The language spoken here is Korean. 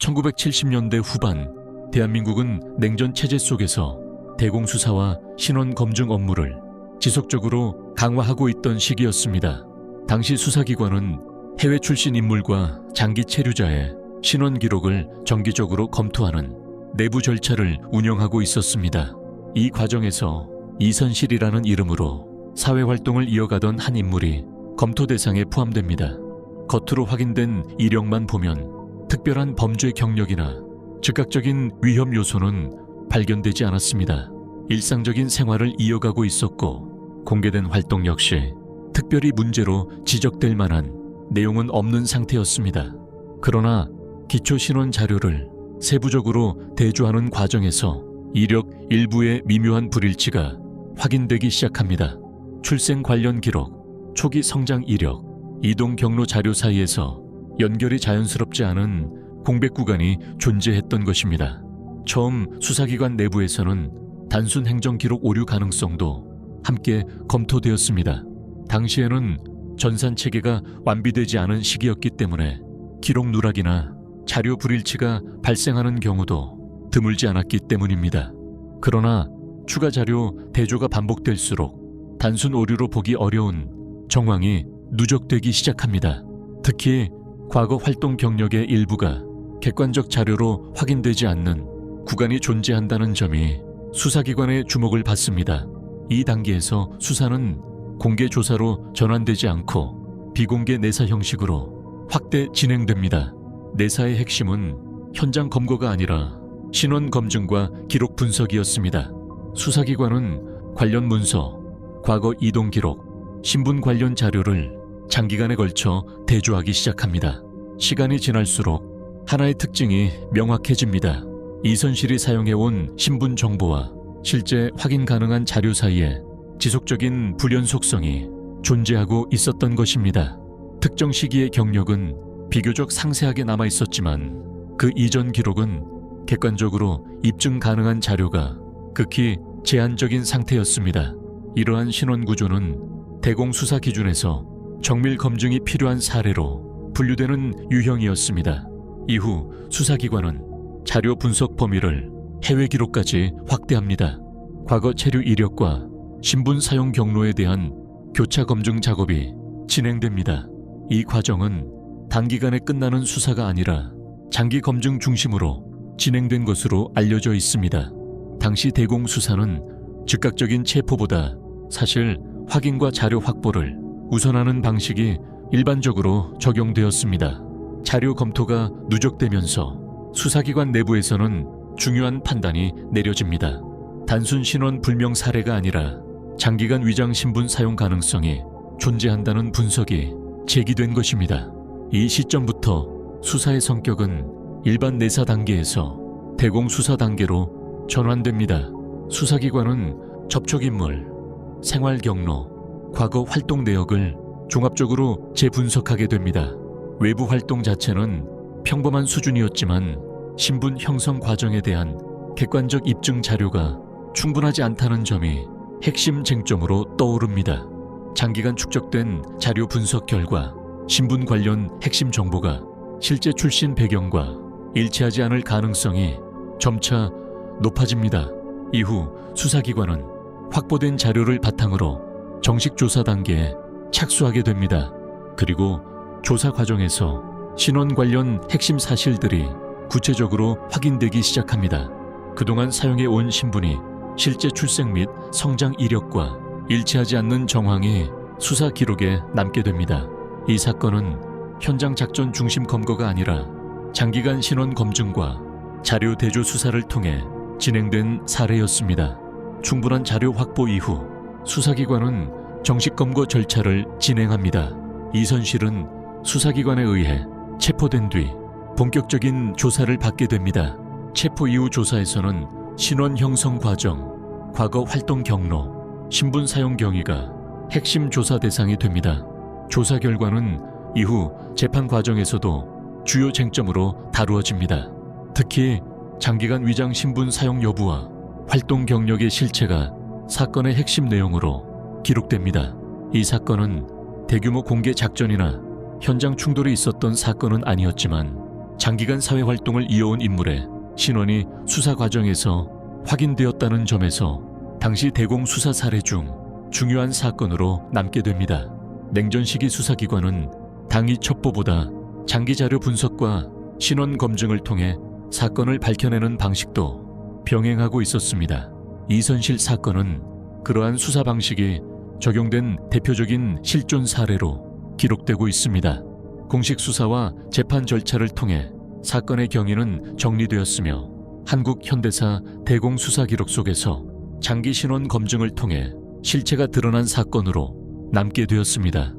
1970년대 후반 대한민국은 냉전 체제 속에서 대공수사와 신원 검증 업무를 지속적으로 강화하고 있던 시기였습니다. 당시 수사기관은 해외 출신 인물과 장기 체류자의 신원 기록을 정기적으로 검토하는 내부 절차를 운영하고 있었습니다. 이 과정에서 이선실이라는 이름으로 사회활동을 이어가던 한 인물이 검토 대상에 포함됩니다. 겉으로 확인된 이력만 보면 특별한 범죄 경력이나 즉각적인 위험 요소는 발견되지 않았습니다. 일상적인 생활을 이어가고 있었고 공개된 활동 역시 특별히 문제로 지적될 만한 내용은 없는 상태였습니다. 그러나 기초 신원 자료를 세부적으로 대조하는 과정에서 이력 일부의 미묘한 불일치가 확인되기 시작합니다. 출생 관련 기록, 초기 성장 이력, 이동 경로 자료 사이에서 연결이 자연스럽지 않은 공백 구간이 존재했던 것입니다. 처음 수사기관 내부에서는 단순 행정기록 오류 가능성도 함께 검토되었습니다. 당시에는 전산체계가 완비되지 않은 시기였기 때문에 기록 누락이나 자료 불일치가 발생하는 경우도 드물지 않았기 때문입니다. 그러나 추가 자료 대조가 반복될수록 단순 오류로 보기 어려운 정황이 누적되기 시작합니다. 특히 과거 활동 경력의 일부가 객관적 자료로 확인되지 않는 구간이 존재한다는 점이 수사기관의 주목을 받습니다. 이 단계에서 수사는 공개 조사로 전환되지 않고 비공개 내사 형식으로 확대 진행됩니다. 내사의 핵심은 현장 검거가 아니라 신원 검증과 기록 분석이었습니다. 수사기관은 관련 문서, 과거 이동 기록, 신분 관련 자료를 장기간에 걸쳐 대조하기 시작합니다. 시간이 지날수록 하나의 특징이 명확해집니다. 이선실이 사용해온 신분 정보와 실제 확인 가능한 자료 사이에 지속적인 불연속성이 존재하고 있었던 것입니다. 특정 시기의 경력은 비교적 상세하게 남아 있었지만 그 이전 기록은 객관적으로 입증 가능한 자료가 극히 제한적인 상태였습니다. 이러한 신원 구조는 대공수사 기준에서 정밀 검증이 필요한 사례로 분류되는 유형이었습니다. 이후 수사기관은 자료 분석 범위를 해외 기록까지 확대합니다. 과거 체류 이력과 신분 사용 경로에 대한 교차 검증 작업이 진행됩니다. 이 과정은 단기간에 끝나는 수사가 아니라 장기 검증 중심으로 진행된 것으로 알려져 있습니다. 당시 대공수사는 즉각적인 체포보다 사실 확인과 자료 확보를 우선하는 방식이 일반적으로 적용되었습니다. 자료 검토가 누적되면서 수사기관 내부에서는 중요한 판단이 내려집니다. 단순 신원 불명 사례가 아니라 장기간 위장 신분 사용 가능성이 존재한다는 분석이 제기된 것입니다. 이 시점부터 수사의 성격은 일반 내사 단계에서 대공수사 단계로 전환됩니다. 수사기관은 접촉인물, 생활 경로, 과거 활동 내역을 종합적으로 재분석하게 됩니다. 외부 활동 자체는 평범한 수준이었지만 신분 형성 과정에 대한 객관적 입증 자료가 충분하지 않다는 점이 핵심 쟁점으로 떠오릅니다. 장기간 축적된 자료 분석 결과 신분 관련 핵심 정보가 실제 출신 배경과 일치하지 않을 가능성이 점차 높아집니다. 이후 수사기관은 확보된 자료를 바탕으로 정식 조사 단계에 착수하게 됩니다. 그리고 조사 과정에서 신원 관련 핵심 사실들이 구체적으로 확인되기 시작합니다. 그동안 사용해온 신분이 실제 출생 및 성장 이력과 일치하지 않는 정황이 수사 기록에 남게 됩니다. 이 사건은 현장 작전 중심 검거가 아니라 장기간 신원 검증과 자료 대조 수사를 통해 진행된 사례였습니다. 충분한 자료 확보 이후 수사기관은 정식 검거 절차를 진행합니다. 이선실은 수사기관에 의해 체포된 뒤 본격적인 조사를 받게 됩니다. 체포 이후 조사에서는 신원 형성 과정, 과거 활동 경로, 신분 사용 경위가 핵심 조사 대상이 됩니다. 조사 결과는 이후 재판 과정에서도 주요 쟁점으로 다루어집니다. 특히 장기간 위장 신분 사용 여부와 활동 경력의 실체가 사건의 핵심 내용으로 기록됩니다. 이 사건은 대규모 공개 작전이나 현장 충돌이 있었던 사건은 아니었지만 장기간 사회활동을 이어온 인물의 신원이 수사 과정에서 확인되었다는 점에서 당시 대공 수사 사례 중 중요한 사건으로 남게 됩니다. 냉전 시기 수사기관은 당위 첩보보다 장기 자료 분석과 신원 검증을 통해 사건을 밝혀내는 방식도 병행하고 있었습니다. 이선실 사건은 그러한 수사 방식이 적용된 대표적인 실존 사례로 기록되고 있습니다. 공식 수사와 재판 절차를 통해 사건의 경위는 정리되었으며 한국 현대사 대공 수사 기록 속에서 장기 신원 검증을 통해 실체가 드러난 사건으로 남게 되었습니다.